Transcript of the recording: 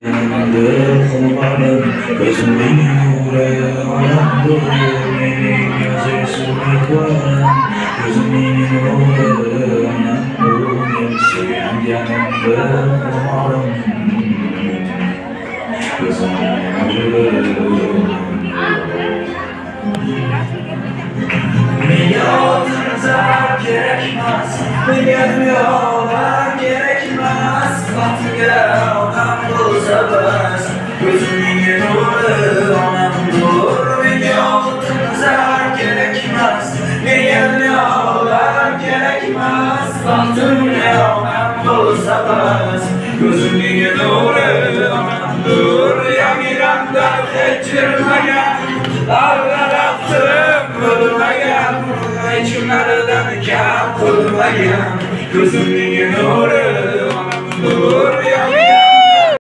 Yanımda olmanın gözümün nuru anamdır. Benim gözyaşımı koyan gözümün nuru anamdır. Sevgim yanımda olmanın gözümün nuru. Milyonlarca gerekmez, milyonlar gerekmez. Batıya onam bozamaz, gözümün nuru onam dur. Milyonlarca gerekmez, milyonlar gerekmez. Batıya onam bozamaz, gözümün nuru onam dur. Yanıramdan geçirmegen dağlar attım ölmegen, içimlerden kâr kılmayan gözümün nuru onam dur.